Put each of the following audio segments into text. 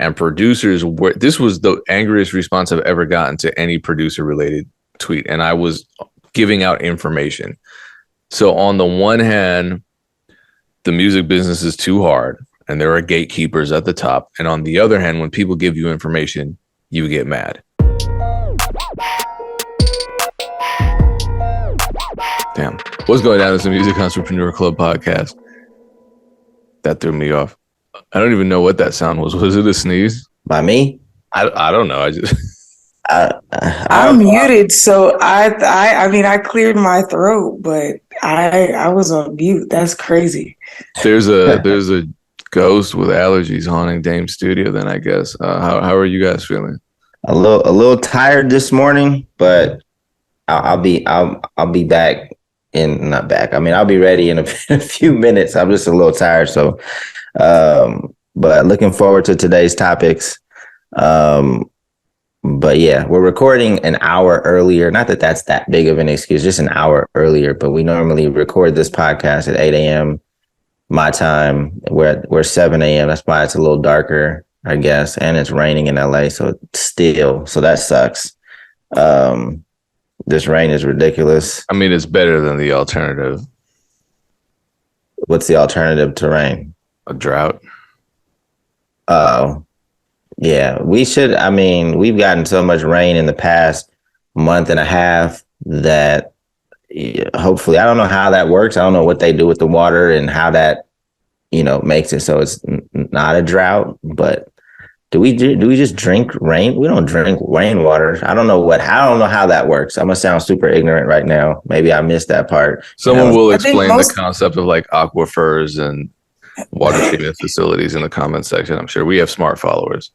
And producers were, this was the angriest response I've ever gotten to any producer related tweet. And I was giving out information. So on the one hand, the music business is too hard and there are gatekeepers at the top. And on the other hand, when people give you information, you get mad. Damn. What's going on? It's the Music Entrepreneur Club podcast. That threw me off. I don't even know what that sound was. Was it a sneeze? By me? I don't know. I'm muted, so I mean I cleared my throat, but I was on mute. That's crazy. There's a ghost with allergies haunting Dame's studio. Then I guess. How are you guys feeling? A little tired this morning, but I'll be back in not back. I mean I'll be ready in a few minutes. I'm just a little tired, so but looking forward to today's topics. But yeah, we're recording an hour earlier. Not that that's that big of an excuse, just an hour earlier. But we normally record this podcast at 8 a.m. my time. We're 7 a.m. That's why it's a little darker, I guess. And it's raining in LA, so that sucks. This rain is ridiculous. I mean, it's better than the alternative. What's the alternative to rain? A drought. Oh. Yeah, we should. I mean, we've gotten so much rain in the past month and a half that hopefully, I don't know how that works. I don't know what they do with the water and how that, makes it so it's not a drought. But do we just drink rain? We don't drink rainwater. I don't know how that works. I'm gonna sound super ignorant right now. Maybe I missed that part. Someone will explain the concept of like aquifers and water treatment facilities in the comment section. I'm sure we have smart followers.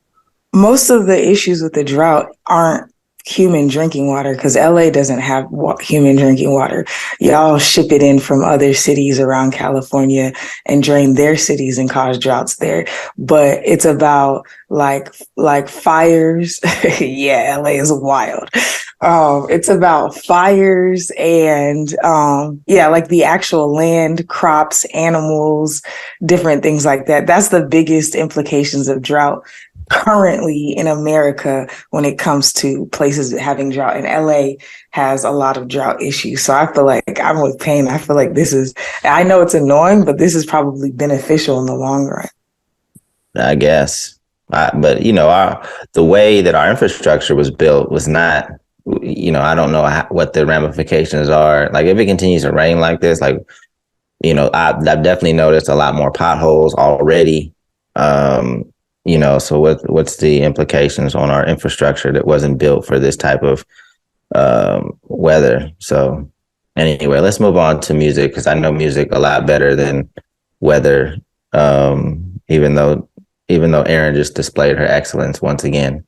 Most of the issues with the drought aren't human drinking water because LA doesn't have human drinking water. Y'all ship it in from other cities around California and drain their cities and cause droughts there. But it's about like fires. Yeah, LA is wild. It's about fires and like the actual land, crops, animals, different things like that. That's the biggest implications of drought currently in America when it comes to places having drought. And LA has a lot of drought issues. So I feel like I'm with Payne. I feel like I know it's annoying, but this is probably beneficial in the long run. I guess. But, the way that our infrastructure was built was not, I don't know what the ramifications are. Like if it continues to rain like this, I've definitely noticed a lot more potholes already. So what's the implications on our infrastructure that wasn't built for this type of weather? So anyway, let's move on to music because I know music a lot better than weather. Even though Erin just displayed her excellence once again.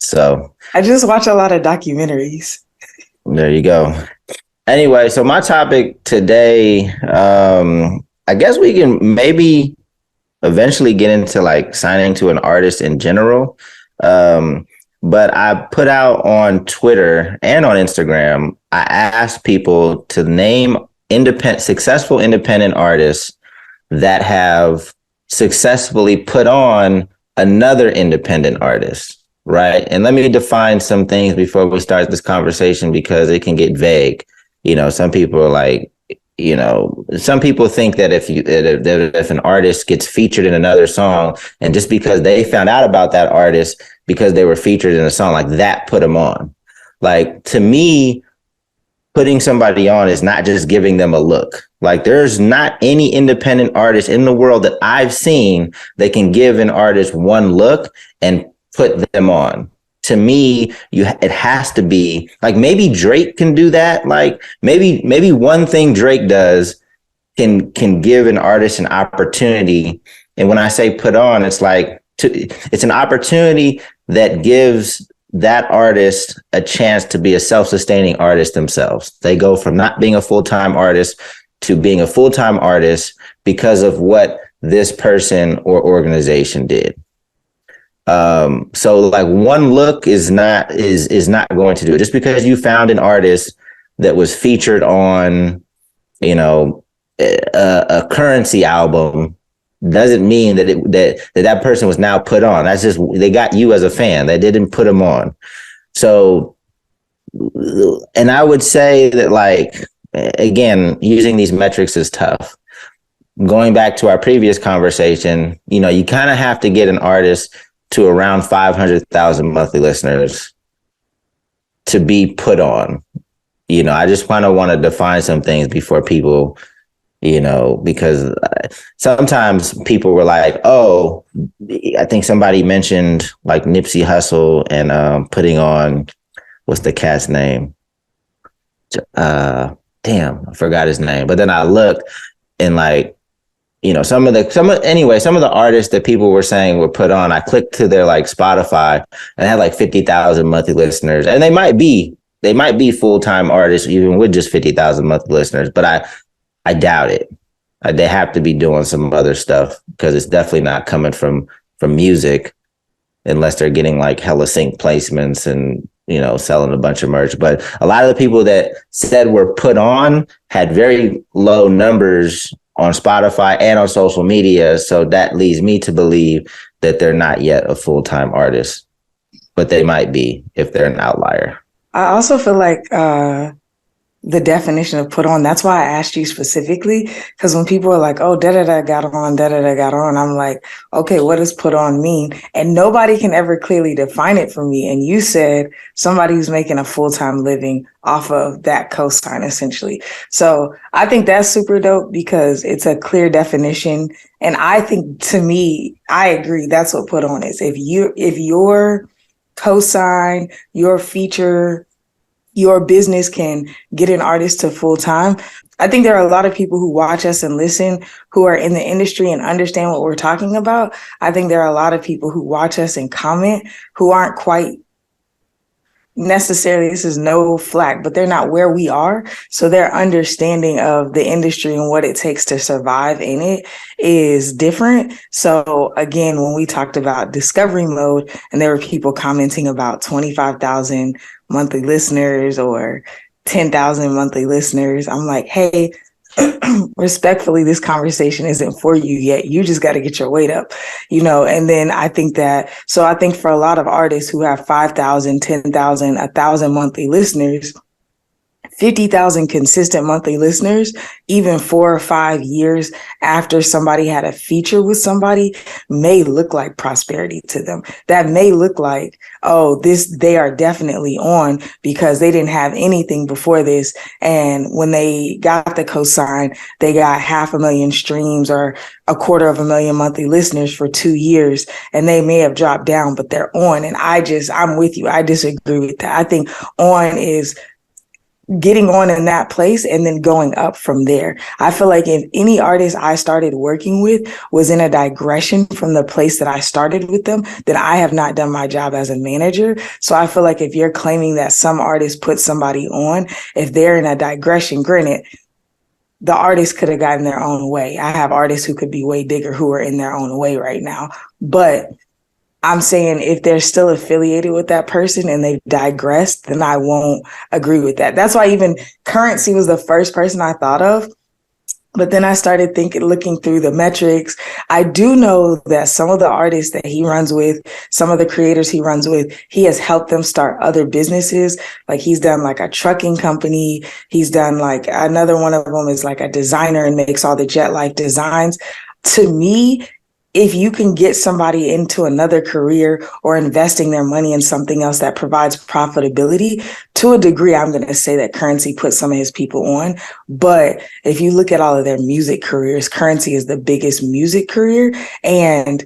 So I just watch a lot of documentaries. There you go. Anyway, so my topic today, I guess we can maybe eventually get into like signing to an artist in general. But I put out on Twitter and on Instagram, I asked people to name successful independent artists that have successfully put on another independent artist, right? And let me define some things before we start this conversation because it can get vague. Some people are like, some people think that if an artist gets featured in another song and just because they found out about that artist because they were featured in a song like that put them on. Like to me, putting somebody on is not just giving them a look. Like there's not any independent artist in the world that I've seen that can give an artist one look and put them on. To me, it has to be like maybe Drake can do that. Like maybe one thing Drake does can give an artist an opportunity. And when I say put on, it's like it's an opportunity that gives that artist a chance to be a self-sustaining artist themselves. They go from not being a full-time artist to being a full-time artist because of what this person or organization did. So like one look is not going to do it. Just because you found an artist that was featured on, a Currency album doesn't mean that person was now put on. That's just, they got you as a fan. They didn't put them on. So, and I would say that, like, again, using these metrics is tough. Going back to our previous conversation, you know, you kind of have to get an artist to around 500,000 monthly listeners to be put on. You know, I just kind of want to define some things before people, you know, because sometimes people were like, oh, I think somebody mentioned like Nipsey Hussle and putting on, what's the cat's name? Damn, I forgot his name. But then I looked and, like, you know, some of the artists that people were saying were put on, I clicked to their like Spotify and had like 50,000 monthly listeners. And they might be full-time artists even with just 50,000 monthly listeners, but I doubt it. They have to be doing some other stuff, because it's definitely not coming from music, unless they're getting like hella sync placements and, you know, selling a bunch of merch. But a lot of the people that said were put on had very low numbers on Spotify and on social media. So that leads me to believe that they're not yet a full-time artist, but they might be if they're an outlier. I also feel like the definition of put on, that's why I asked you specifically, because when people are like, oh, da-da-da got on, da-da-da got on, I'm like, okay, what does put on mean? And nobody can ever clearly define it for me. And you said somebody who's making a full-time living off of that cosign, essentially. So I think that's super dope, because it's a clear definition. And I think, to me, I agree, that's what put on is. If your cosign, your feature, your business can get an artist to full time. I think there are a lot of people who watch us and listen who are in the industry and understand what we're talking about. I think there are a lot of people who watch us and comment who aren't quite necessarily, this is no flack, but they're not where we are. So their understanding of the industry and what it takes to survive in it is different. So again, when we talked about discovery mode and there were people commenting about 25,000 monthly listeners or 10,000 monthly listeners, I'm like, hey, respectfully, this conversation isn't for you yet. You just got to get your weight up, you know? And then I think for a lot of artists who have 5,000, 10,000, 1,000 monthly listeners, 50,000 consistent monthly listeners, even 4 or 5 years after somebody had a feature with somebody, may look like prosperity to them. That may look like, oh, they are definitely on because they didn't have anything before this. And when they got the cosign, they got 500,000 streams or 250,000 monthly listeners for 2 years. And they may have dropped down, but they're on. And I'm with you. I disagree with that. I think on is getting on in that place and then going up from there. I feel like if any artist I started working with was in a digression from the place that I started with them, then I have not done my job as a manager. So I feel like if you're claiming that some artist put somebody on, if they're in a digression, granted, the artist could have gotten their own way. I have artists who could be way bigger who are in their own way right now. But I'm saying if they're still affiliated with that person and they've digressed, then I won't agree with that. That's why even Currency was the first person I thought of. But then I started looking through the metrics. I do know that some of the artists that he runs with, some of the creators he runs with, he has helped them start other businesses. Like he's done like a trucking company. He's done like another one of them is like a designer and makes all the Jet Life designs. To me, if you can get somebody into another career or investing their money in something else that provides profitability, to a degree, I'm going to say that Currency put some of his people on. But if you look at all of their music careers, Currency is the biggest music career, and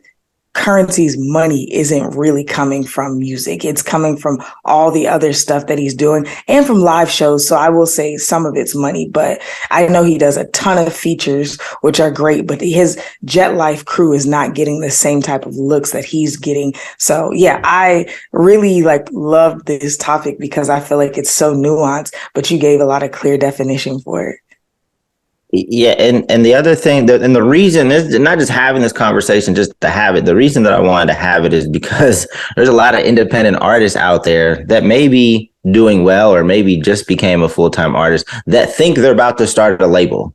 Currency's money isn't really coming from music. It's coming from all the other stuff that he's doing and from live shows. So I will say some of it's money, but I know he does a ton of features, which are great, but his Jet Life crew is not getting the same type of looks that he's getting. So yeah, I really love this topic because I feel like it's so nuanced, but you gave a lot of clear definition for it. Yeah, and the other thing and the reason is not just having this conversation just to have it. The reason that I wanted to have it is because there's a lot of independent artists out there that may be doing well or maybe just became a full-time artist that think they're about to start a label,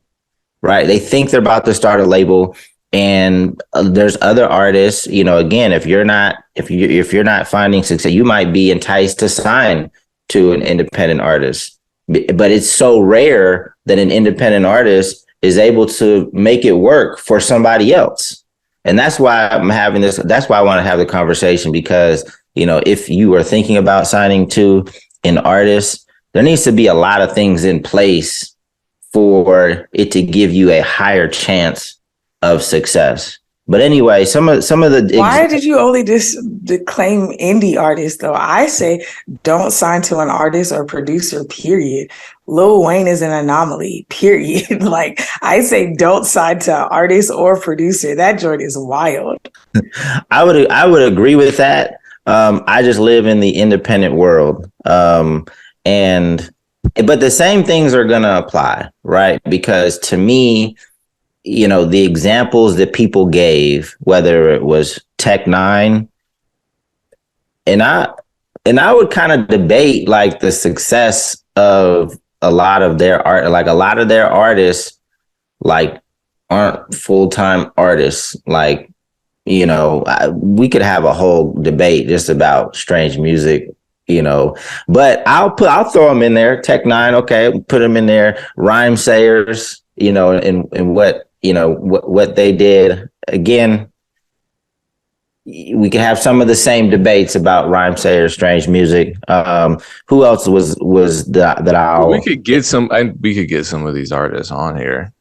right? They think they're about to start a label And there's other artists, you know, again, if you're not finding success, you might be enticed to sign to an independent artist. But it's so rare that an independent artist is able to make it work for somebody else. And that's why I'm having this. That's why I want to have the conversation, because, you know, if you are thinking about signing to an artist, there needs to be a lot of things in place for it to give you a higher chance of success. But anyway, some of the why did you only claim indie artists though? I say don't sign to an artist or producer, period. Lil Wayne is an anomaly, period. Like, I say don't sign to an artist or producer. That joint is wild. I would agree with that. I just live in the independent world. But the same things are gonna apply, right? Because to me, you know, the examples that people gave, whether it was Tech Nine, and I would kind of debate like the success of a lot of their art. Like, a lot of their artists like aren't full-time artists. Like, you know, we could have a whole debate just about strange music, you know, but I'll throw them in there. Tech Nine, okay, put them in there. Rhyme Sayers, you know, and what, you know, what they did. Again, we could have some of the same debates about Rhyme Sayers, strange music. Who else was that? We could get some of these artists on here.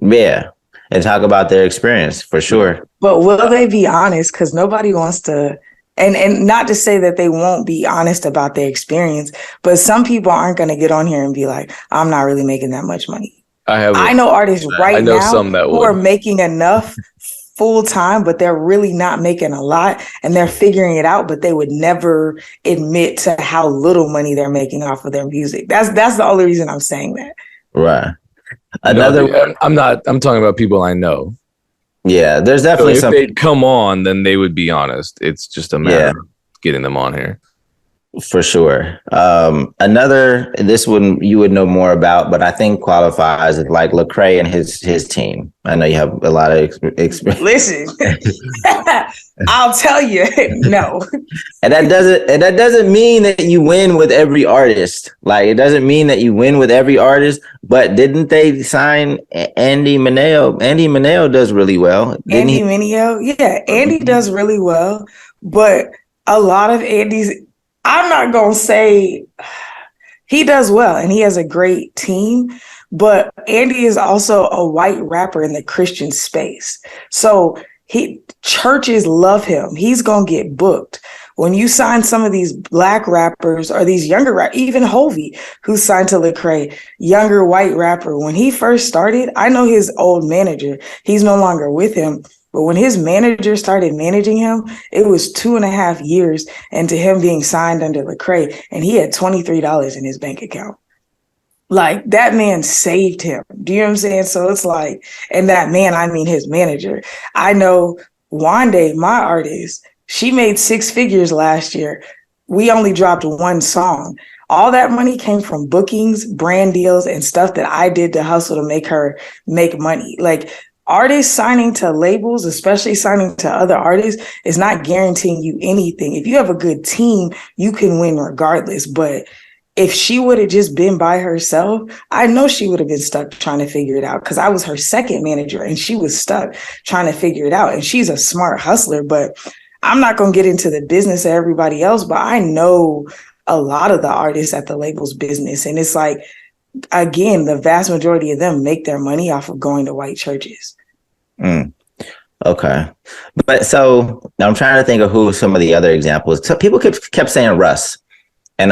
Yeah, and talk about their experience for sure. But will they be honest? Because nobody wants to. And not to say that they won't be honest about their experience, but some people aren't going to get on here and be like, I'm not really making that much money. I know artists now who are making enough full time, but they're really not making a lot, and they're figuring it out, but they would never admit to how little money they're making off of their music. That's the only reason I'm saying that. Right. I'm talking about people I know. Yeah, there's definitely if they'd come on, then they would be honest. It's just a matter of getting them on here. For sure. This one you would know more about, but I think qualifies is like Lecrae and his team. I know you have a lot of experience. Listen, I'll tell you, no. And that doesn't mean that you win with every artist. Like, it doesn't mean that you win with every artist. But didn't they sign Andy Mineo? Andy Mineo does really well. Andy Mineo, yeah, Andy does really well. But a lot of Andy's, I'm not going to say he does well and he has a great team, but Andy is also a white rapper in the Christian space. So churches love him. He's going to get booked. When you sign some of these black rappers or these younger rappers, even Hovey, who signed to Lecrae, younger white rapper, when he first started, I know his old manager, he's no longer with him. But when his manager started managing him, it was 2.5 years into him being signed under Lecrae, and he had $23 in his bank account. Like, that man saved him. Do you know what I'm saying? So it's like, and that man, I mean his manager. I know Wande, my artist, she made 6 figures last year. We only dropped 1 song. All that money came from bookings, brand deals, and stuff that I did to hustle to make her make money. Like, artists signing to labels, especially signing to other artists, is not guaranteeing you anything. If you have a good team, you can win regardless. But if she would have just been by herself, I know she would have been stuck trying to figure it out, because I was her second manager and she was stuck trying to figure it out. And she's a smart hustler, but I'm not going to get into the business of everybody else, but I know a lot of the artists at the label's business. And it's like, again, the vast majority of them make their money off of going to white churches. Okay. But so I'm trying to think of who some of the other examples. So people kept saying Russ. And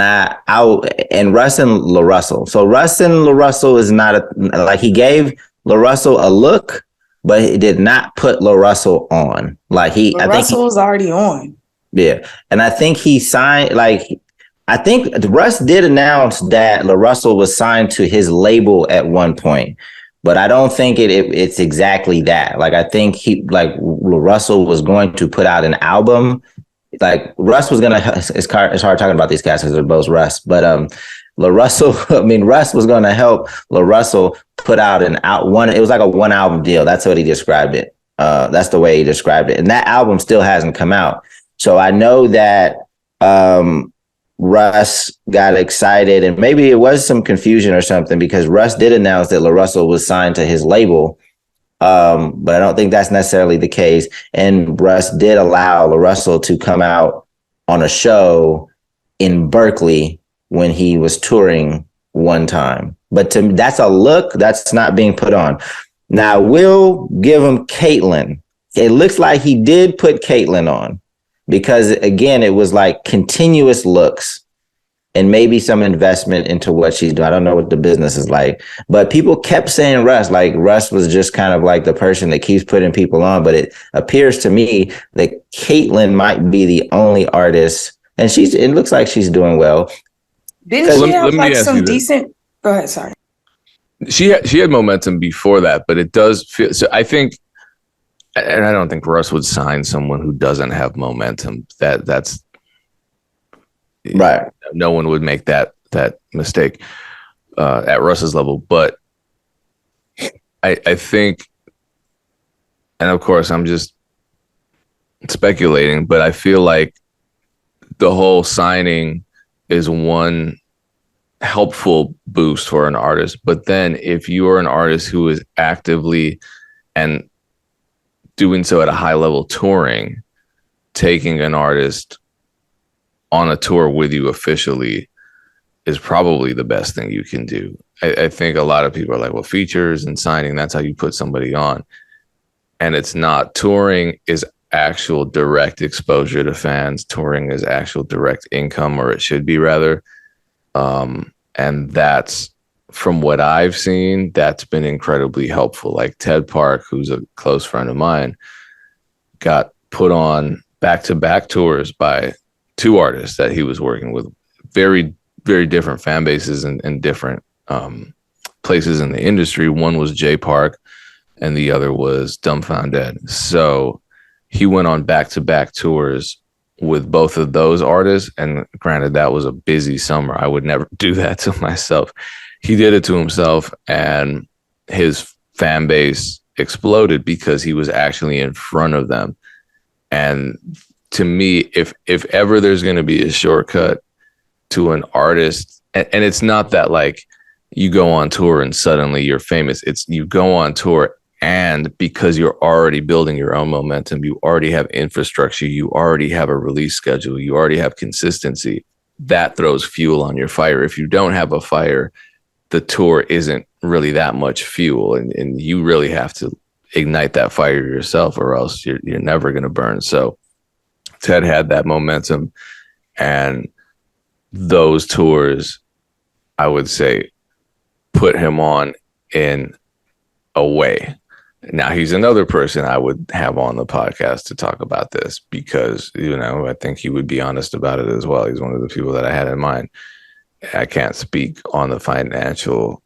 Russ and La Russell. So Russ and La Russell is not like, he gave La Russell a look, but he did not put La Russell on. Like, Russell was already on. Yeah. And I think he signed, like, I think Russ did announce that La Russell was signed to his label at one point, but I don't think it's exactly that. Like, I think La Russell was going to put out an album. Like, Russ was it's hard talking about these guys because they're both Russ, but Russ was going to help La Russell put out it was like a 1 album deal. That's what he described it. That's the way he described it. And that album still hasn't come out. So I know that Russ got excited, and maybe it was some confusion or something, because Russ did announce that La Russell was signed to his label. But I don't think that's necessarily the case. And Russ did allow La Russell to come out on a show in Berkeley when he was touring one time. But to me, that's a look that's not being put on. Now, we'll give him Caitlyn. It looks like he did put Caitlyn on, because, again, it was like continuous looks and maybe some investment into what she's doing. I don't know what the business is like, but people kept saying Russ, like Russ was just kind of like the person that keeps putting people on. But it appears to me that Caitlyn might be the only artist, and it looks like she's doing well. Didn't she have like some decent? Go ahead, sorry. She had momentum before that, but it does feel so. I think, and I don't think Russ would sign someone who doesn't have momentum. That's right. No one would make that mistake at Russ's level. But I think, and of course I'm just speculating, but I feel like the whole signing is one helpful boost for an artist. But then if you are an artist who is actively and doing so at a high level touring, taking an artist on a tour with you officially is probably the best thing you can do. I think a lot of people are like, well, features and signing, that's how you put somebody on. And it's not. Touring is actual direct exposure to fans. Touring is actual direct income, or it should be rather. And that's, from what I've seen, that's been incredibly helpful. Like Ted Park, who's a close friend of mine, got put on back-to-back tours by two artists that he was working with, very, very different fan bases and different places in the industry. One was Jay Park and the other was Dumbfounded. So he went on back-to-back tours with both of those artists. And granted, that was a busy summer. I would never do that to myself. He did it to himself, and his fan base exploded because he was actually in front of them. And to me, if ever there's going to be a shortcut to an artist, and it's not that like you go on tour and suddenly you're famous. It's you go on tour, and because you're already building your own momentum, you already have infrastructure, you already have a release schedule, you already have consistency. That throws fuel on your fire. If you don't have a fire, the tour isn't really that much fuel, and you really have to ignite that fire yourself, or else you're never going to burn. So Ted had that momentum, and those tours, I would say, put him on in a way. Now, he's another person I would have on the podcast to talk about this, because, I think he would be honest about it as well. He's one of the people that I had in mind. I can't speak on the financial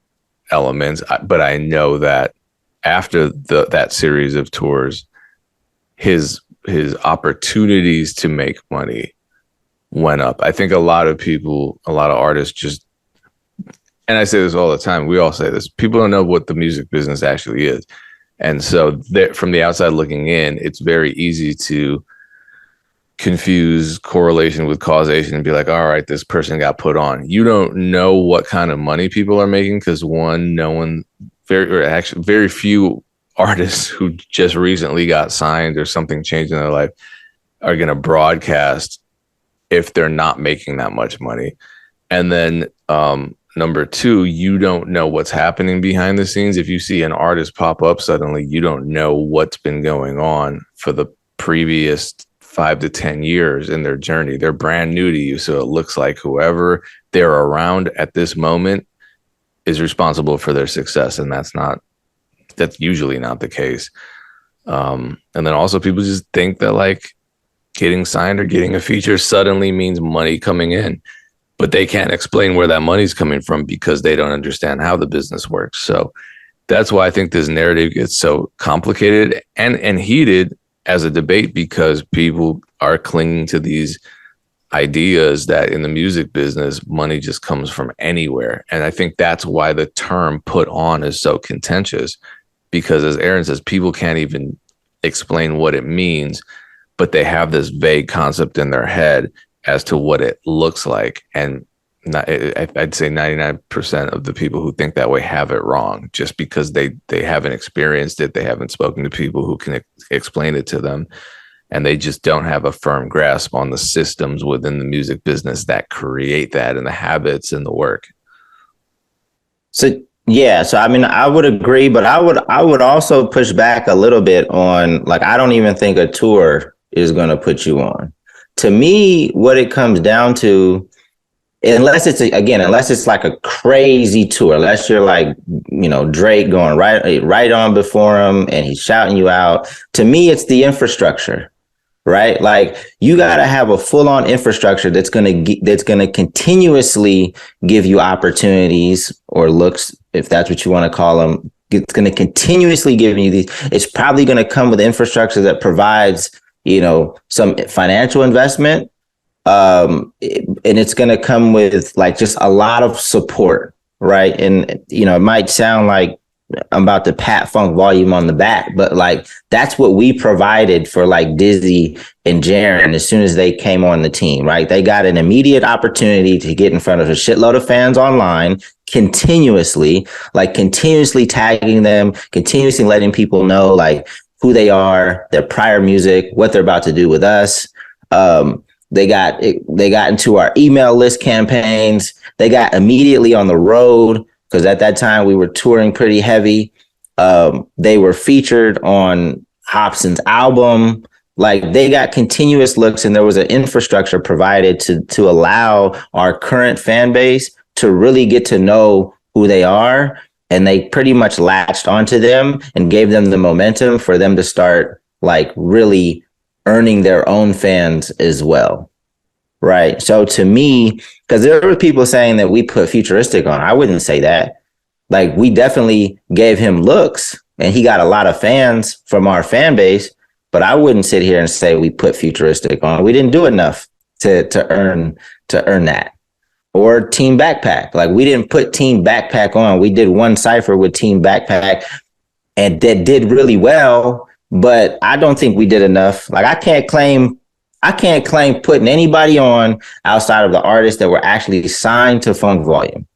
elements, but I know that after that series of tours, his opportunities to make money went up. I think a lot of artists just, and I say this all the time, we all say this, people don't know what the music business actually is. And so from the outside looking in, it's very easy to confuse correlation with causation and be like, all right, this person got put on. You don't know what kind of money people are making, because very few artists who just recently got signed or something changed in their life are going to broadcast if they're not making that much money. And then number two, you don't know what's happening behind the scenes. If you see an artist pop up suddenly, you don't know what's been going on for the previous 5 to 10 years in their journey. They're brand new to you. So it looks like whoever they're around at this moment is responsible for their success. And that's usually not the case. And then also people just think that like getting signed or getting a feature suddenly means money coming in, but they can't explain where that money's coming from because they don't understand how the business works. So that's why I think this narrative gets so complicated and heated as a debate, because people are clinging to these ideas that in the music business, money just comes from anywhere. And I think that's why the term put on is so contentious, because as Aaron says, people can't even explain what it means, but they have this vague concept in their head as to what it looks like. And I'd say 99% of the people who think that way have it wrong, just because they haven't experienced it. They haven't spoken to people who can explain it to them. And they just don't have a firm grasp on the systems within the music business that create that, and the habits and the work. So I mean, I would agree, but I would also push back a little bit on, like, I don't even think a tour is going to put you on. To me, what it comes down to, unless it's like a crazy tour, unless you're like, Drake going right on before him and he's shouting you out. To me, it's the infrastructure, right? Like, you got to have a full on infrastructure that's going to continuously give you opportunities or looks, if that's what you want to call them. It's going to continuously give you these. It's probably going to come with infrastructure that provides, some financial investment. And it's going to come with, like, just a lot of support, right? And, it might sound like I'm about to pat Funk Volume on the back, but, like, that's what we provided for, like, Dizzy and Jaren as soon as they came on the team, right? They got an immediate opportunity to get in front of a shitload of fans online continuously tagging them, continuously letting people know, like, who they are, their prior music, what they're about to do with us. They got into our email list campaigns. They got immediately on the road, because at that time we were touring pretty heavy. They were featured on Hobson's album. Like, they got continuous looks, and there was an infrastructure provided to allow our current fan base to really get to know who they are. And they pretty much latched onto them and gave them the momentum for them to start, like, really earning their own fans as well. Right. So to me, because there were people saying that we put Futuristic on, I wouldn't say that. Like, we definitely gave him looks and he got a lot of fans from our fan base, but I wouldn't sit here and say we put Futuristic on. We didn't do enough to earn that. Or Team Backpack. Like, we didn't put Team Backpack on. We did one cypher with Team Backpack and that did really well, but I don't think we did enough. Like, I can't claim putting anybody on outside of the artists that were actually signed to Funk Volume.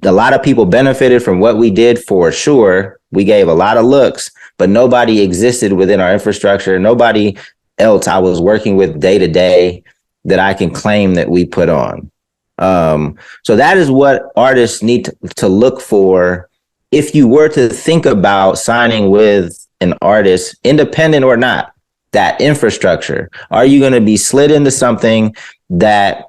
A lot of people benefited from what we did, for sure. We gave a lot of looks, but nobody existed within our infrastructure. Nobody else I was working with day to day that I can claim that we put on. So that is what artists need to look for if you were to think about signing with an artist, independent or not. That infrastructure. Are you going to be slid into something that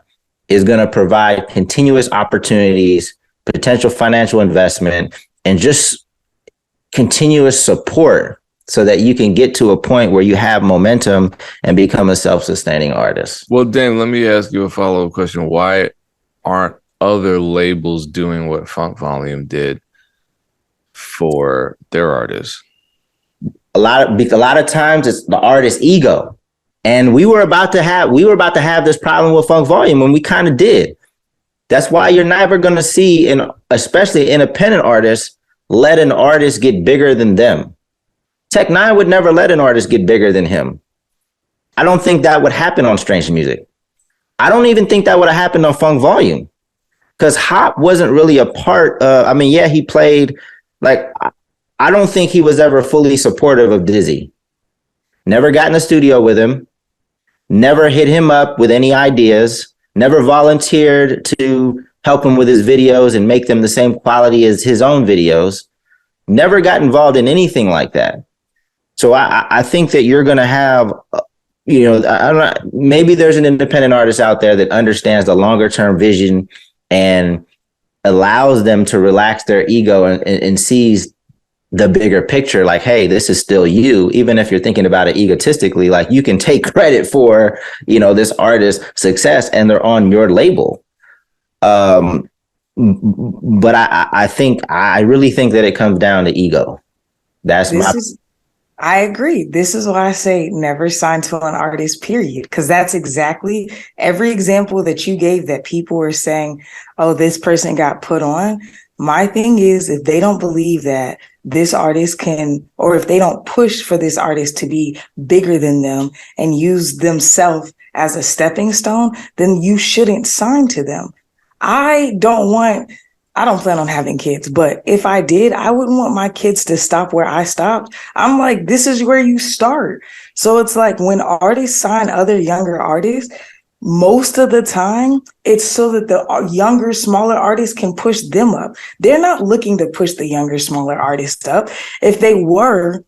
is going to provide continuous opportunities, potential financial investment, and just continuous support so that you can get to a point where you have momentum and become a self-sustaining artist? Well, Dame, let me ask you a follow-up question. Why aren't other labels doing what Funk Volume did for their artists? A lot of times it's the artist's ego. And we were about to have this problem with Funk Volume, and we kind of did. That's why you're never going to see, especially independent artists, let an artist get bigger than them. Tech Nine would never let an artist get bigger than him. I don't think that would happen on Strange Music. I don't even think that would have happened on Funk Volume, because Hop wasn't really a part of, he played, like, I don't think he was ever fully supportive of Dizzy. Never got in the studio with him, never hit him up with any ideas, never volunteered to help him with his videos and make them the same quality as his own videos, never got involved in anything like that. So I think that you're going to have, maybe there's an independent artist out there that understands the longer term vision and allows them to relax their ego and sees the bigger picture. Like, hey, this is still you. Even if you're thinking about it egotistically, like, you can take credit for, this artist's success and they're on your label. But I really think that it comes down to ego. I agree. This is why I say never sign to an artist, period. Because that's exactly every example that you gave that people were saying, oh, this person got put on. My thing is, if they don't believe that this artist can, or if they don't push for this artist to be bigger than them and use themselves as a stepping stone, then you shouldn't sign to them. I don't plan on having kids, but if I did, I wouldn't want my kids to stop where I stopped. I'm like, this is where you start. So it's like when artists sign other younger artists, most of the time, it's so that the younger, smaller artists can push them up. They're not looking to push the younger, smaller artists up. If they were,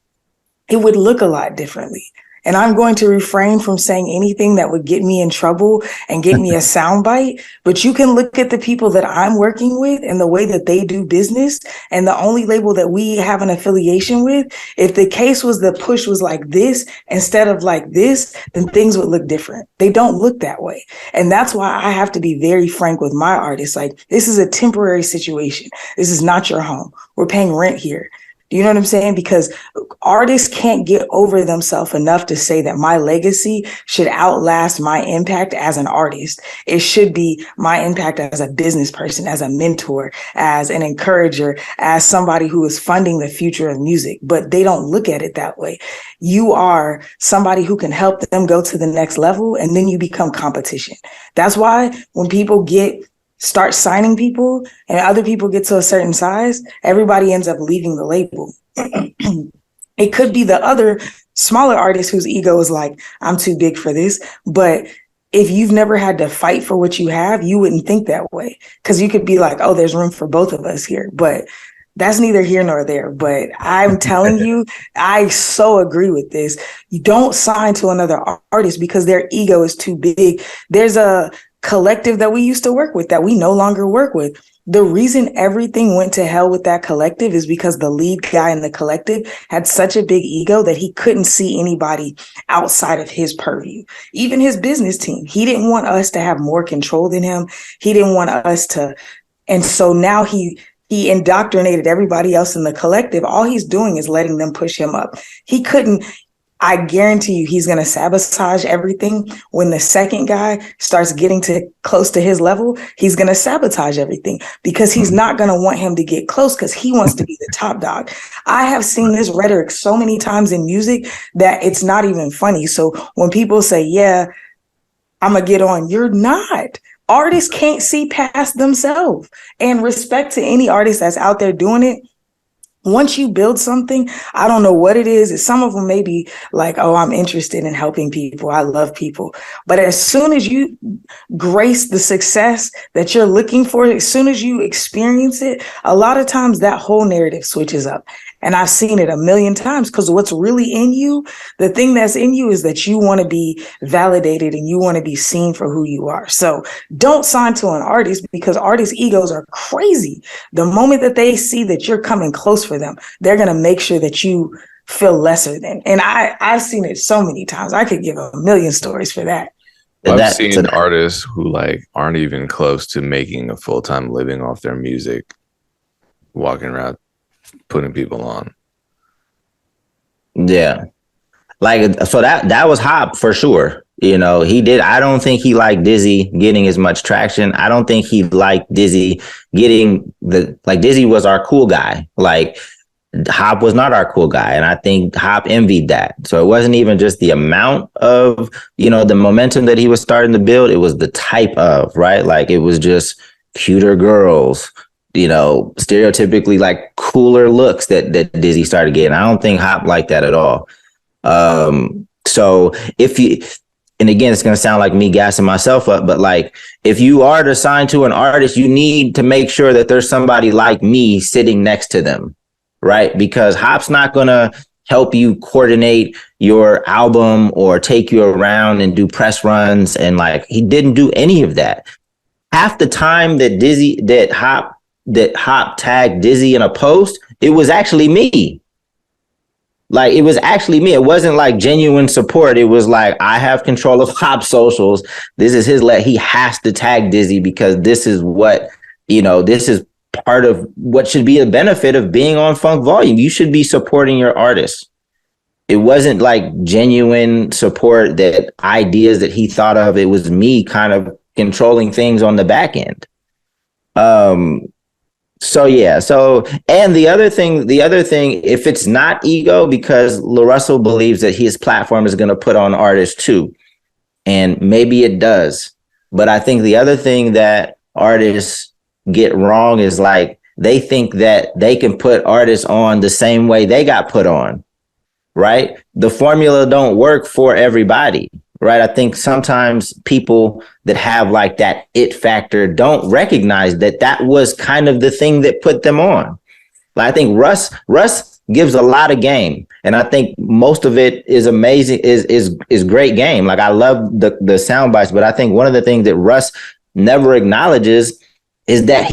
it would look a lot differently. And I'm going to refrain from saying anything that would get me in trouble and get me a soundbite. But you can look at the people that I'm working with and the way that they do business, and the only label that we have an affiliation with. If the case was the push was like this instead of like this, then things would look different. They don't look that way. And that's why I have to be very frank with my artists. Like, this is a temporary situation. This is not your home. We're paying rent here. You know what I'm saying? Because artists can't get over themselves enough to say that my legacy should outlast my impact as an artist. It should be my impact as a business person, as a mentor, as an encourager, as somebody who is funding the future of music. But they don't look at it that way. You are somebody who can help them go to the next level, and then you become competition. That's why when people start signing people and other people get to a certain size, everybody ends up leaving the label. It could be the other smaller artist whose ego is like, I'm too big for this. But if you've never had to fight for what you have, you wouldn't think that way, because you could be like, oh, there's room for both of us here. But that's neither here nor there. But I'm telling you, I so agree with this. You don't sign to another artist because their ego is too big. There's a collective that we used to work with that we no longer work with. The reason everything went to hell with that collective is because the lead guy in the collective had such a big ego that he couldn't see anybody outside of his purview. Even his business team, he didn't want us to have more control than him. He didn't want us to. And so now he indoctrinated everybody else in the collective. All he's doing is letting them push him up. I guarantee you he's going to sabotage everything. When the second guy starts getting close to his level, he's going to sabotage everything, because he's not going to want him to get close, because he wants to be the top dog. I have seen this rhetoric so many times in music that it's not even funny. So when people say, yeah, I'm going to get on, you're not. Artists can't see past themselves. And respect to any artist that's out there doing it. Once you build something, I don't know what it is. Some of them may be like, oh, I'm interested in helping people. I love people. But as soon as you grace the success that you're looking for, as soon as you experience it, a lot of times that whole narrative switches up. And I've seen it a million times, because what's really in you, the thing that's in you is that you want to be validated and you want to be seen for who you are. So don't sign to an artist, because artists' egos are crazy. The moment that they see that you're coming close for them, they're going to make sure that you feel lesser than. And I've seen it so many times. I could give a million stories for that. I've seen artists who aren't even close to making a full-time living off their music, walking around putting people on. Yeah. So that was Hop for sure. You know, he did. I don't think he liked Dizzy getting as much traction. I don't think he liked Dizzy getting Dizzy was our cool guy. Hop was not our cool guy. And I think Hop envied that. So it wasn't even just the amount of, the momentum that he was starting to build. It was the type of, right? It was just cuter girls, stereotypically cooler looks that Dizzy started getting. I don't think Hop liked that at all. So and again, it's going to sound like me gassing myself up, but if you are to sign to an artist, you need to make sure that there's somebody like me sitting next to them, right? Because Hop's not going to help you coordinate your album or take you around and do press runs. And he didn't do any of that. Half the time that Hop tagged Dizzy in a post, it was actually me. It was actually me. It wasn't genuine support. It was I have control of Hop's socials. This is his he has to tag Dizzy because this is what, this is part of what should be a benefit of being on Funk Volume. You should be supporting your artists. It wasn't genuine support, that ideas that he thought of. It was me kind of controlling things on the back end. So yeah, so and the other thing, if it's not ego, because LaRussell believes that his platform is going to put on artists too, and maybe it does, but I think the other thing that artists get wrong is like they think that they can put artists on the same way they got put on, right? The formula don't work for everybody, right? I think sometimes people that have like that it factor don't recognize that that was kind of the thing that put them on. Like I think Russ gives a lot of game, and I think most of it is amazing, is great game. Like I love the sound bites, but I think one of the things that Russ never acknowledges is that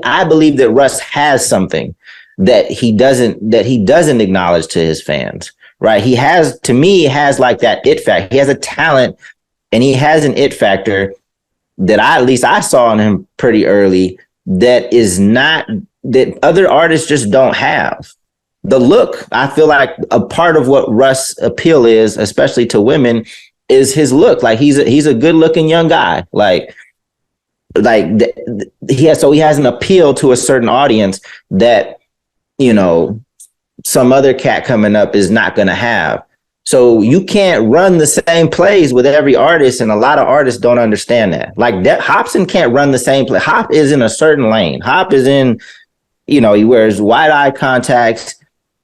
I believe that Russ has something that he doesn't acknowledge to his fans, right? He has like that it factor. He has a talent, and he has an it factor that at least I saw in him pretty early, that is not, that other artists just don't have. The look, I feel like a part of what Russ' appeal is, especially to women, is his look. Like he's a good looking young guy. He has an appeal to a certain audience that, some other cat coming up is not going to have. So you can't run the same plays with every artist, and a lot of artists don't understand that. Like Hopsin can't run the same play. Hop is in a certain lane. Hop is in, he wears wide eye contacts.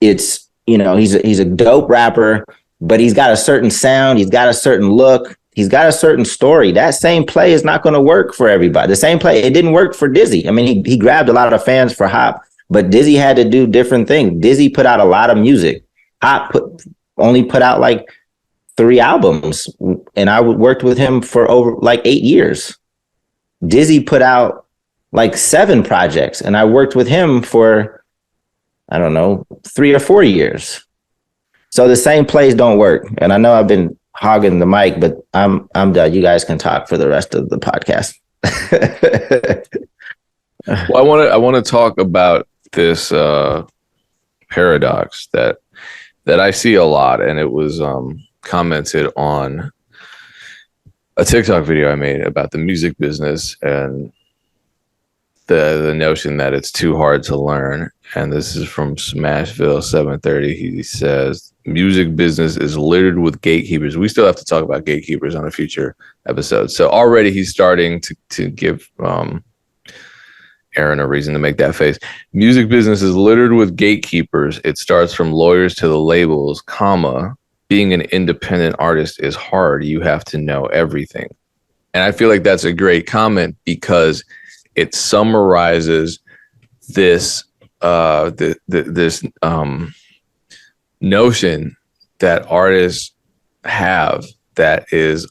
It's, he's a dope rapper, but he's got a certain sound. He's got a certain look. He's got a certain story. That same play is not going to work for everybody. The same play, it didn't work for Dizzy. I mean, he grabbed a lot of fans for Hop, but Dizzy had to do different things. Dizzy put out a lot of music. Hop only put out like 3 albums, and I worked with him for over like 8 years. Dizzy put out like 7 projects, and I worked with him for, I don't know, 3 or 4 years. So the same plays don't work. And I know I've been hogging the mic, but I'm done. You guys can talk for the rest of the podcast. Well, I want to talk about this paradox that I see a lot, and it was commented on a TikTok video I made about the music business and the notion that it's too hard to learn. And this is from Smashville 730. He says, music business is littered with gatekeepers. We still have to talk about gatekeepers on a future episode. So already he's starting to give Aaron a reason to make that face. Music business is littered with gatekeepers. It starts from lawyers to the labels, comma, being an independent artist is hard. You have to know everything. And I feel like that's a great comment because it summarizes this this notion that artists have, that is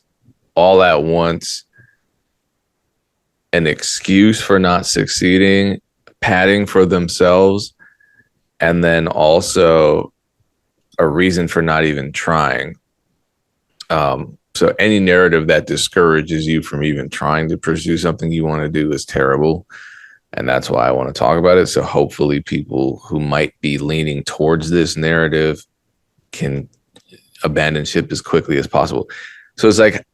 all at once an excuse for not succeeding, padding for themselves, and then also a reason for not even trying. So any narrative that discourages you from even trying to pursue something you want to do is terrible. And that's why I want to talk about it. So hopefully people who might be leaning towards this narrative can abandon ship as quickly as possible. So it's like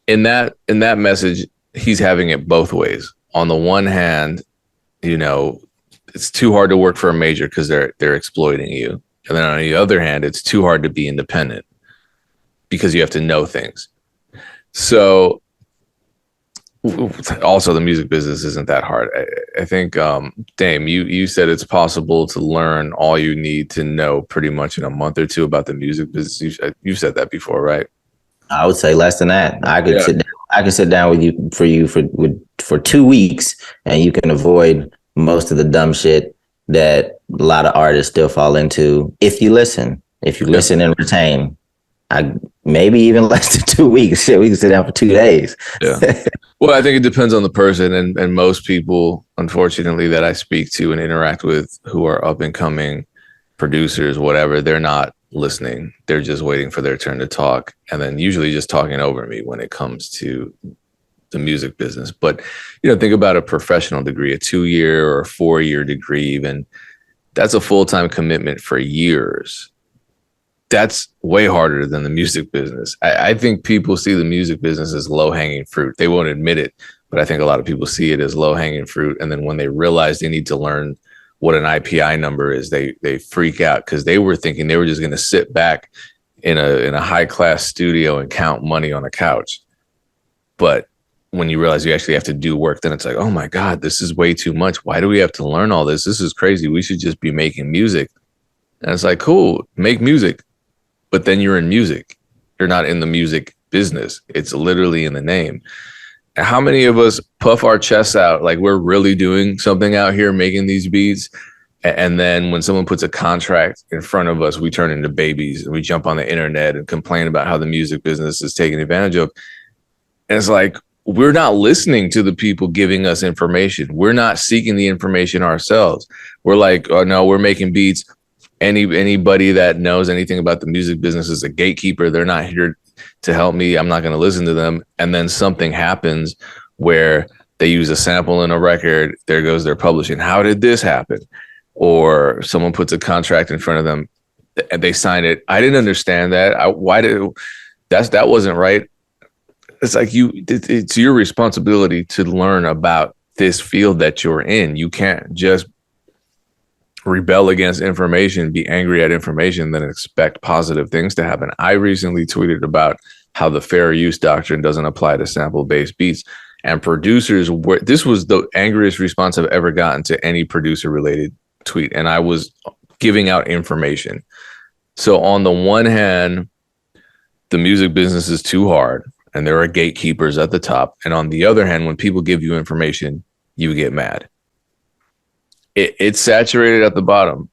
in that message, he's having it both ways. On the one hand, it's too hard to work for a major because they're exploiting you. And then on the other hand, it's too hard to be independent because you have to know things. So also the music business isn't that hard. I think, Dame, you said it's possible to learn all you need to know pretty much in a month or 2 about the music business. You said that before, right? I would say less than that. I could sit down with you for 2 weeks, and you can avoid most of the dumb shit that a lot of artists still fall into if you listen and retain. Maybe even less than 2 weeks. Shit, we can sit down for 2 days. Yeah. Well, I think it depends on the person, and most people, unfortunately, that I speak to and interact with who are up and coming producers, whatever, they're not listening. They're just waiting for their turn to talk, and then usually just talking over me when it comes to the music business. But think about a professional degree, a 2-year or a 4-year degree, even. That's a full-time commitment for years. That's way harder than the music business. I think people see the music business as low-hanging fruit. They won't admit it, but I think a lot of people see it as low hanging fruit. And then when they realize they need to learn what an IPI number is, they freak out because they were thinking they were just going to sit back in a high class studio and count money on a couch. But when you realize you actually have to do work, then it's like, oh my God, this is way too much. Why do we have to learn all this? This is crazy. We should just be making music. And it's like, cool, make music. But then you're in music. You're not in the music business. It's literally in the name. And how many of us puff our chests out like we're really doing something out here making these beats? And then when someone puts a contract in front of us, we turn into babies and we jump on the internet and complain about how the music business is taken advantage of. And it's like, we're not listening to the people giving us information. We're not seeking the information ourselves. We're like, oh no, we're making beats. Anybody that knows anything about the music business is a gatekeeper. They're not here to help me. I'm not going to listen to them. And then something happens where they use a sample in a record. There goes their publishing. How did this happen? Or someone puts a contract in front of them and they sign it. I didn't understand that. That wasn't right. It's like it's your responsibility to learn about this field that you're in. You can't just rebel against information, be angry at information, then expect positive things to happen. I recently tweeted about how the fair use doctrine doesn't apply to sample-based beats. And producers were, this was the angriest response I've ever gotten to any producer-related tweet. And I was giving out information. So on the one hand, the music business is too hard. And there are gatekeepers at the top. And on the other hand, when people give you information, you get mad. It's saturated at the bottom.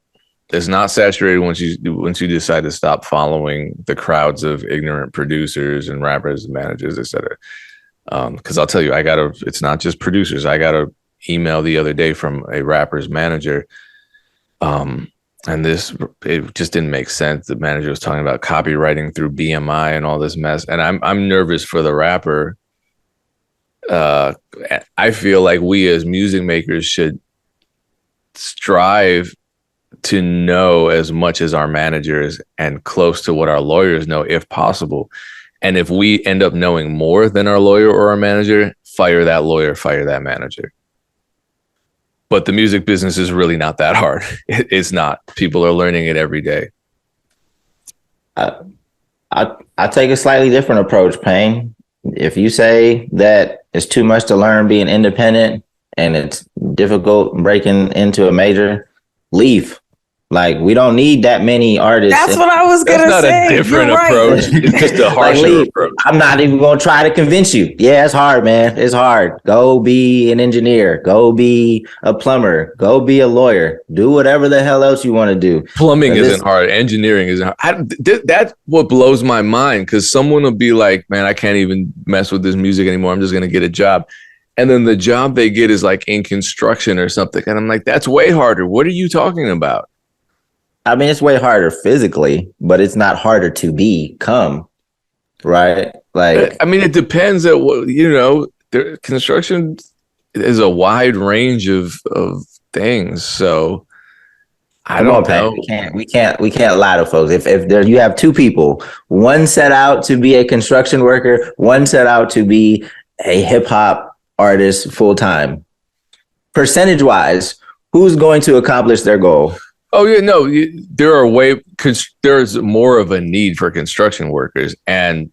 It's not saturated once you decide to stop following the crowds of ignorant producers and rappers and managers, et cetera. Because I'll tell you, it's not just producers. I got an email the other day from a rapper's manager. And it just didn't make sense. The manager was talking about copywriting through BMI and all this mess. And I'm nervous for the rapper. I feel like we as music makers should strive to know as much as our managers and close to what our lawyers know, if possible. And if we end up knowing more than our lawyer or our manager, fire that lawyer, fire that manager. But the music business is really not that hard. It's not. People are learning it every day. I take a slightly different approach, Payne. If you say that it's too much to learn being independent and it's difficult breaking into a major, leave. Like, we don't need that many artists. That's what I was going to say. That's not a different approach. It's just a harsher approach. I'm not even going to try to convince you. Yeah, it's hard, man. It's hard. Go be an engineer. Go be a plumber. Go be a lawyer. Do whatever the hell else you want to do. Plumbing isn't hard. Engineering isn't hard. That's what blows my mind, because someone will be like, man, I can't even mess with this music anymore. I'm just going to get a job. And then the job they get is like in construction or something. And I'm like, that's way harder. What are you talking about? I mean, it's way harder physically, but it's not harder to become, right? Like, I mean, it depends at what, construction is a wide range of things. So I don't know. We can't lie to folks. If there you have two people, one set out to be a construction worker, one set out to be a hip hop artist full time. Percentage wise, who's going to accomplish their goal? Oh yeah, no, there's more of a need for construction workers, and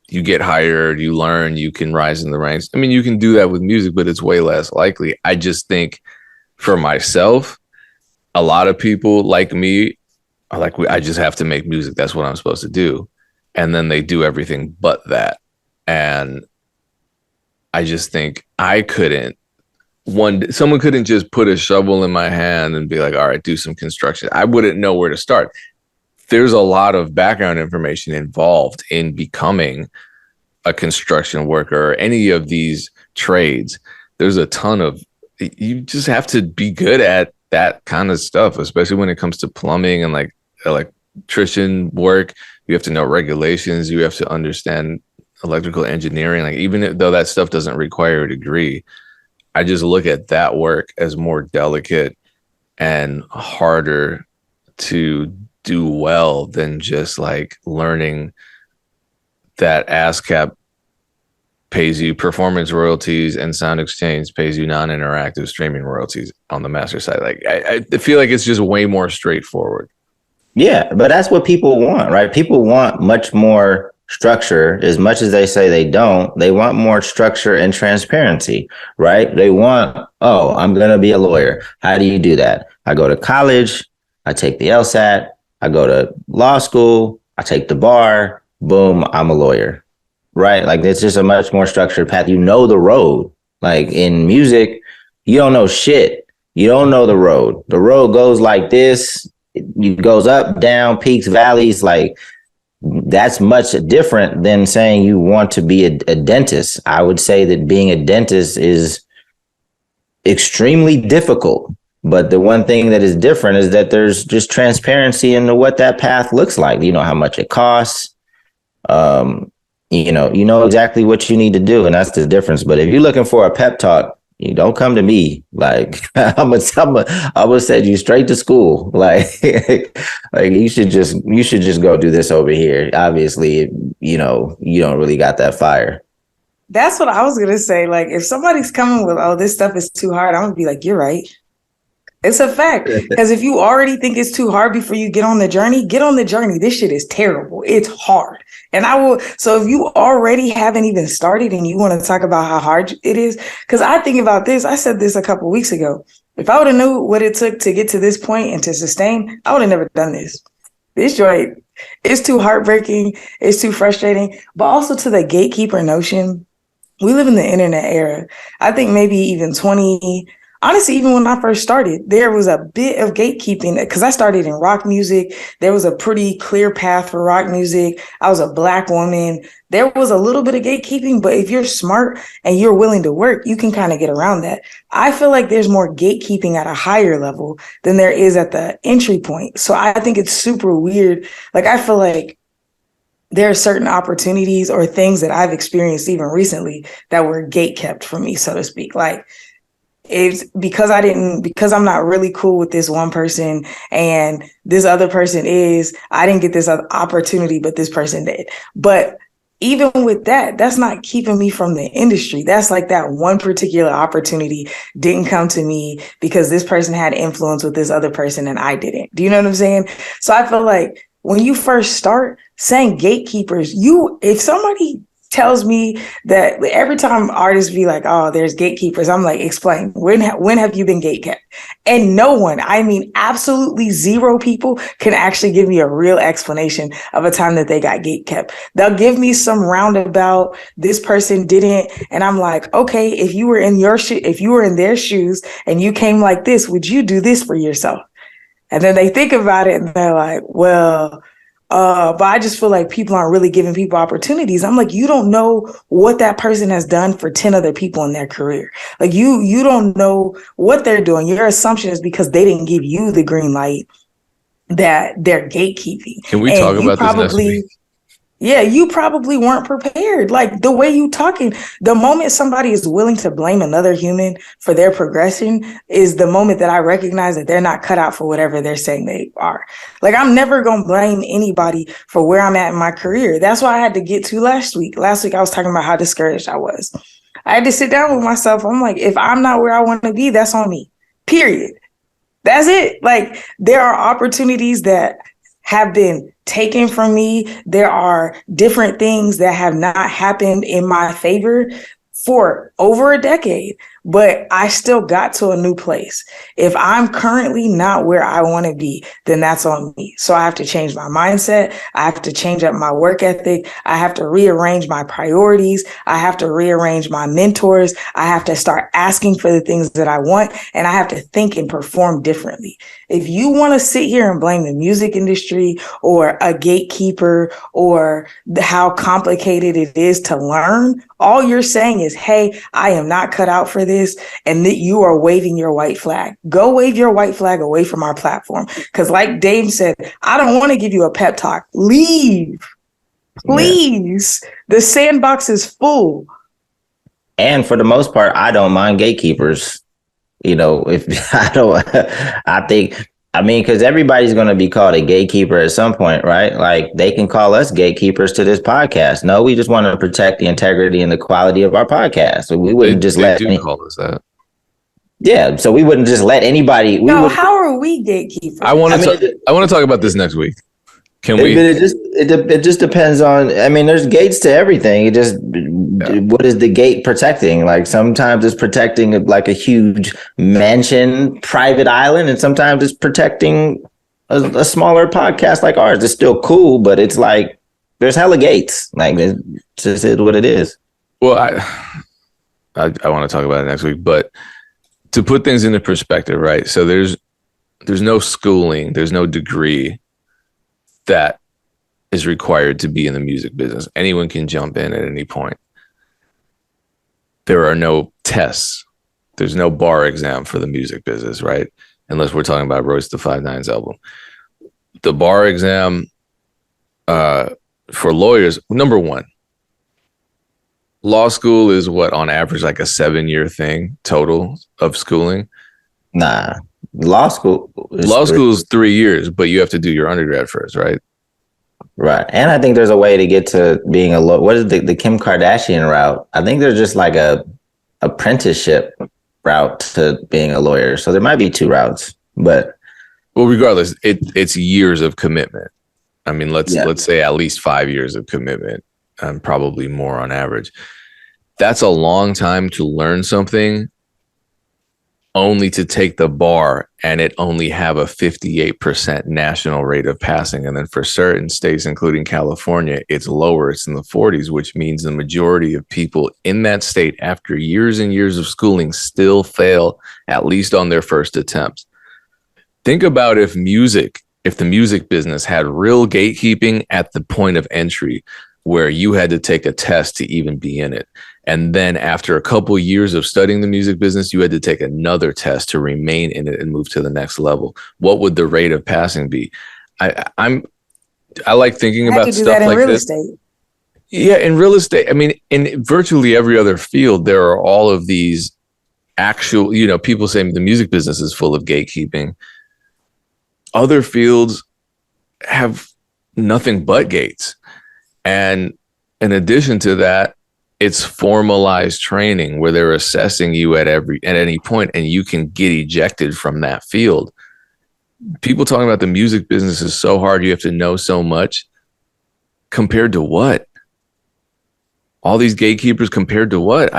you get hired, you learn, you can rise in the ranks. I mean, you can do that with music, but it's way less likely. I just think for myself, a lot of people like me are like, I just have to make music. That's what I'm supposed to do. And then they do everything but that. And I just think someone couldn't just put a shovel in my hand and be like, all right, do some construction. I wouldn't know where to start. There's a lot of background information involved in becoming a construction worker or any of these trades. There's a ton you just have to be good at that kind of stuff, especially when it comes to plumbing and like electrician work. You have to know regulations. You have to understand electrical engineering. Like, even though that stuff doesn't require a degree, I just look at that work as more delicate and harder to do well than just like learning that ASCAP pays you performance royalties, and Sound Exchange pays you non-interactive streaming royalties on the master side. Like I feel like it's just way more straightforward. Yeah, but that's what people want, right? People want much more structure. As much as they say they don't, they want more structure and transparency, right? They want, oh, I'm going to be a lawyer. How do you do that? I go to college, I take the LSAT, I go to law school, I take the bar, boom, I'm a lawyer, right? Like it's just a much more structured path. You know the road. Like in music, you don't know shit. You don't know the road. The road goes like this. It goes up, down, peaks, valleys. Like that's much different than saying you want to be a dentist. I would say that being a dentist is extremely difficult. But the one thing that is different is that there's just transparency into what that path looks like. You know how much it costs. You know exactly what you need to do, and that's the difference. But if you're looking for a pep talk, you don't come to me. Like I'm gonna send you straight to school. Like you should just go do this over here. Obviously, you don't really got that fire. That's what I was gonna say. Like if somebody's coming with, oh, this stuff is too hard, I'm gonna be like, you're right. It's a fact. Because if you already think it's too hard before you get on the journey, get on the journey. This shit is terrible. It's hard. And so if you already haven't even started and you want to talk about how hard it is, because I think about this, I said this a couple of weeks ago. If I would have knew what it took to get to this point and to sustain, I would have never done this. This joint is too heartbreaking. It's too frustrating. But also to the gatekeeper notion, we live in the internet era. I think maybe even honestly, even when I first started, there was a bit of gatekeeping because I started in rock music. There was a pretty clear path for rock music. I was a Black woman. There was a little bit of gatekeeping, but if you're smart and you're willing to work, you can kind of get around that. I feel like there's more gatekeeping at a higher level than there is at the entry point. So I think it's super weird. Like, I feel like there are certain opportunities or things that I've experienced even recently that were gate kept from me, so to speak. Like, it's because I'm not really cool with this one person and this other person I didn't get this other opportunity, but this person did. But even with that, that's not keeping me from the industry. That's like that one particular opportunity didn't come to me because this person had influence with this other person and I didn't. Do you know what I'm saying? So I feel like when you first start saying gatekeepers, if somebody tells me that every time artists be like, oh, there's gatekeepers, I'm like, explain. When have you been gatekept? And no one, I mean, absolutely zero people can actually give me a real explanation of a time that they got gatekept. They'll give me some roundabout, this person didn't. And I'm like, okay, if you were in their shoes and you came like this, would you do this for yourself? And then they think about it and they're like, well, but I just feel like people aren't really giving people opportunities. I'm like, you don't know what that person has done for 10 other people in their career. Like you don't know what they're doing. Your assumption is because they didn't give you the green light that they're gatekeeping. Can we talk about this next week? Yeah, you probably weren't prepared. Like the way you talking, the moment somebody is willing to blame another human for their progression is the moment that I recognize that they're not cut out for whatever they're saying they are. Like I'm never going to blame anybody for where I'm at in my career. That's why I had to get to last week. Last week I was talking about how discouraged I was. I had to sit down with myself. I'm like, if I'm not where I want to be, that's on me. Period. That's it. Like there are opportunities that have been taken from me. There are different things that have not happened in my favor for over a decade, but I still got to a new place. If I'm currently not where I want to be, then that's on me. So I have to change my mindset. I have to change up my work ethic. I have to rearrange my priorities. I have to rearrange my mentors. I have to start asking for the things that I want, and I have to think and perform differently. If you want to sit here and blame the music industry or a gatekeeper or how complicated it is to learn, all you're saying is, hey, I am not cut out for this, and that you are waving your white flag. Go wave your white flag away from our platform. Because like Dave said, I don't want to give you a pep talk. Leave. Please. Yeah. The sandbox is full. And for the most part, I don't mind gatekeepers. If I think I mean, because everybody's going to be called a gatekeeper at some point, right? Like they can call us gatekeepers to this podcast. No, we just want to protect the integrity and the quality of our podcast. So we wouldn't just they let do call us that. Yeah, so we wouldn't just let anybody. How are we gatekeepers? I want to talk about this next week. Can we? It just depends on. I mean, there's gates to everything. What is the gate protecting? Like sometimes it's protecting like a huge mansion, private island, and sometimes it's protecting a smaller podcast like ours. It's still cool, but it's like there's hella gates. Like it's just what it is. Well, I want to talk about it next week, but to put things into perspective, right? So there's no schooling, there's no degree that is required to be in the music business. Anyone can jump in at any point. There are no tests. There's no bar exam for the music business, right? Unless we're talking about Royce da 5'9's album. The bar exam for lawyers, number one, law school is what on average like a 7-year thing total of schooling. Nah, law school is 3 years, but you have to do your undergrad first, right? Right. And I think there's a way to get to being a lawyer. What is the Kim Kardashian route? I think there's just like a apprenticeship route to being a lawyer. So there might be 2 routes, but well, regardless, it's years of commitment. I mean, let's say at least 5 years of commitment, and probably more on average. That's a long time to learn something, only to take the bar and it only have a 58% national rate of passing. And then for certain states, including California, it's lower. It's in the 40s, which means the majority of people in that state after years and years of schooling still fail, at least on their first attempts. Think about if the music business had real gatekeeping at the point of entry, where you had to take a test to even be in it. And then after a couple of years of studying the music business, you had to take another test to remain in it and move to the next level. What would the rate of passing be? I like thinking about stuff like this. Estate. Yeah, in real estate. I mean, in virtually every other field, there are all of these actual, people say the music business is full of gatekeeping. Other fields have nothing but gates. And in addition to that, it's formalized training where they're assessing you at any point, and you can get ejected from that field. People talking about the music business is so hard. You have to know so much. Compared to what? All these gatekeepers compared to what?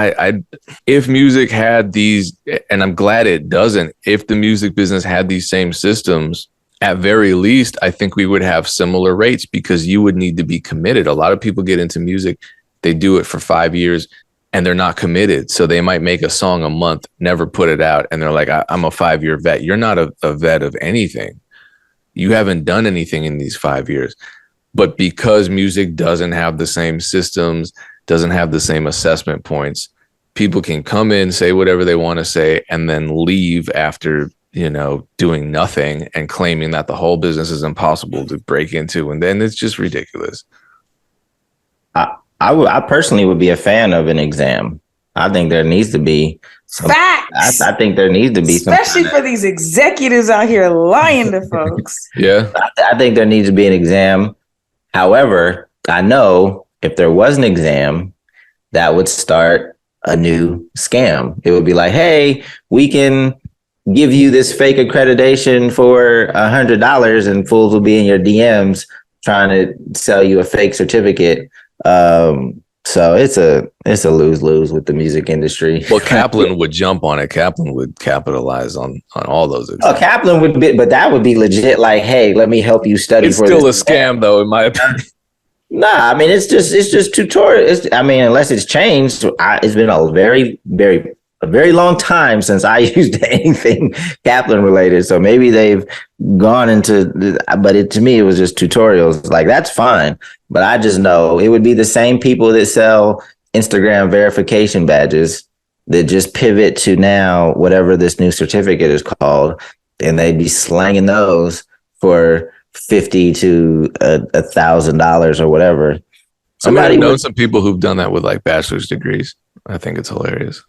If music had these, and I'm glad it doesn't, if the music business had these same systems, at very least, I think we would have similar rates, because you would need to be committed. A lot of people get into music, they do it for 5 years and they're not committed. So they might make a song a month, never put it out. And they're like, I'm a 5-year vet. You're not a vet of anything. You haven't done anything in these 5 years. But because music doesn't have the same systems, doesn't have the same assessment points, people can come in, say whatever they want to say, and then leave after doing nothing and claiming that the whole business is impossible to break into. And then it's just ridiculous. I personally would be a fan of an exam. I think there needs to be some facts. I think there needs to be especially for these executives out here lying to folks. Yeah. I think there needs to be an exam. However, I know if there was an exam, that would start a new scam. It would be like, hey, we can give you this fake accreditation for $100, and fools will be in your DMs trying to sell you a fake certificate. So it's a lose-lose with the music industry. Well, Kaplan would jump on it. Kaplan would capitalize on all those examples. Oh, Kaplan would be, but that would be legit. Like, hey, let me help you study. It's still a scam, though, in my opinion. Nah, I mean, it's just tutorial. Unless it's changed, it's been a very long time since I used anything Kaplan related. So maybe they've gone into, but to me, it was just tutorials. Like, that's fine. But I just know it would be the same people that sell Instagram verification badges that just pivot to now whatever this new certificate is called. And they'd be slanging those for $50 to $1,000 or whatever. Somebody knows some people who've done that with like bachelor's degrees. I think it's hilarious.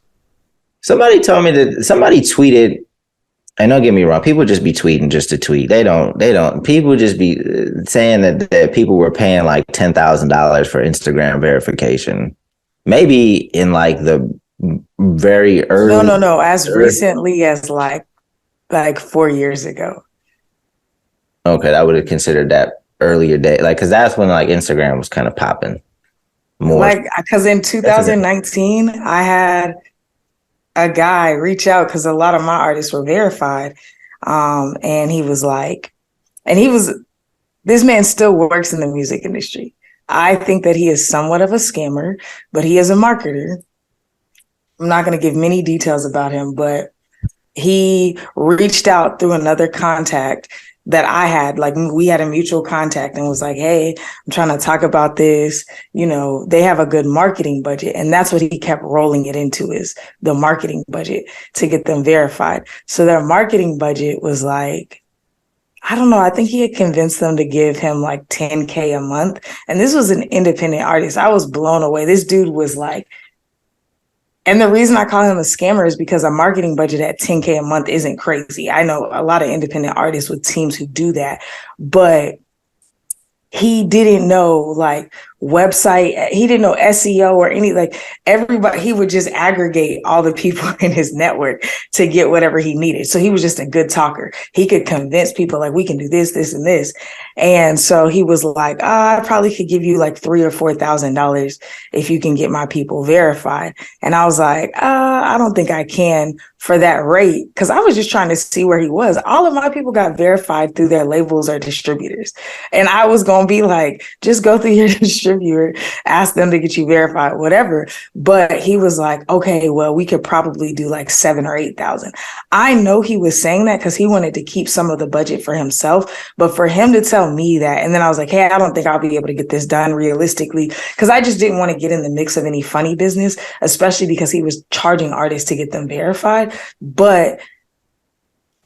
Somebody told me that somebody tweeted And don't get me wrong, people just be tweeting just to tweet. They don't. People just be saying that people were paying like $10,000 for Instagram verification. Maybe in like the very early. No. As recently as like 4 years ago. Okay, I would have considered that earlier day, like, because that's when like Instagram was kind of popping more. Like, because in 2019, I had a guy reach out because a lot of my artists were verified. And he was like, this man still works in the music industry. I think that he is somewhat of a scammer, but he is a marketer. I'm not going to give many details about him, but he reached out through another contact that I had. Like, we had a mutual contact and was like, hey, I'm trying to talk about this. You know, they have a good marketing budget. And that's what he kept rolling it into, is the marketing budget to get them verified. So their marketing budget was like, I don't know. I think he had convinced them to give him like $10K a month. And this was an independent artist. I was blown away. This dude was like, and the reason I call him a scammer is because a marketing budget at $10K a month isn't crazy. I know a lot of independent artists with teams who do that, but he didn't know like website, he didn't know SEO or any, like, everybody. He would just aggregate all the people in his network to get whatever he needed. So he was just a good talker. He could convince people like, we can do this, this, and this. And so he was like, I probably could give you like $3,000 or $4,000 if you can get my people verified. And I was like, I don't think I can for that rate, because I was just trying to see where he was. All of my people got verified through their labels or distributors. And I was going to be like, just go through your distributor, ask them to get you verified, whatever. But he was like, okay, well, we could probably do like 7,000 or 8,000. I know he was saying that because he wanted to keep some of the budget for himself, but for him to tell me that, and then I was like, hey, I don't think I'll be able to get this done realistically, because I just didn't want to get in the mix of any funny business, especially because he was charging artists to get them verified. But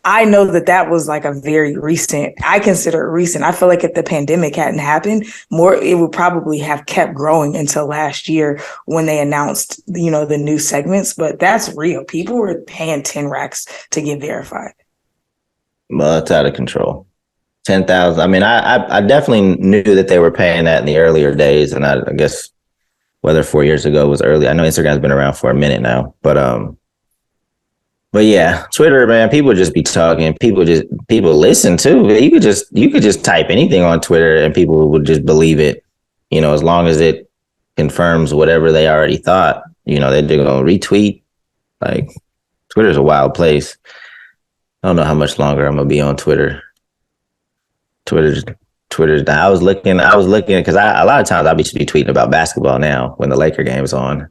I know that was like a very recent, I consider it recent. I feel like if the pandemic hadn't happened, it would probably have kept growing until last year when they announced, you know, the new segments. But that's real. People were paying 10 racks to get verified. Well, it's out of control. 10,000. I mean, I definitely knew that they were paying that in the earlier days, and I guess whether 4 years ago was early. I know Instagram's been around for a minute now, but yeah, Twitter, man, people just be talking. People listen too. You could just type anything on Twitter and people would just believe it. You know, as long as it confirms whatever they already thought. You know, they're gonna retweet. Like, Twitter's a wild place. I don't know how much longer I'm gonna be on Twitter. Twitter's. I was looking because a lot of times I'll be tweeting about basketball now when the Laker game's on.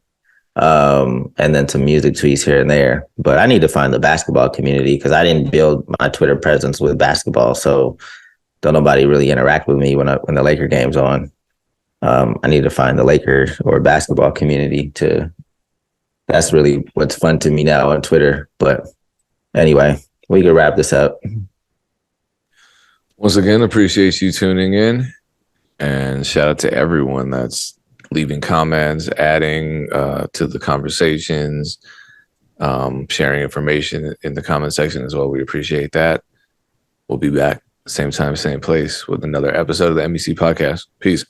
And then some music tweets here and there. But I need to find the basketball community because I didn't build my Twitter presence with basketball. So don't nobody really interact with me when the Laker game's on. I need to find the Laker or basketball community that's really what's fun to me now on Twitter. But anyway, we can wrap this up. Once again, appreciate you tuning in, and shout out to everyone that's leaving comments, adding to the conversations, sharing information in the comment section as well. We appreciate that. We'll be back same time, same place with another episode of the MEC podcast. Peace.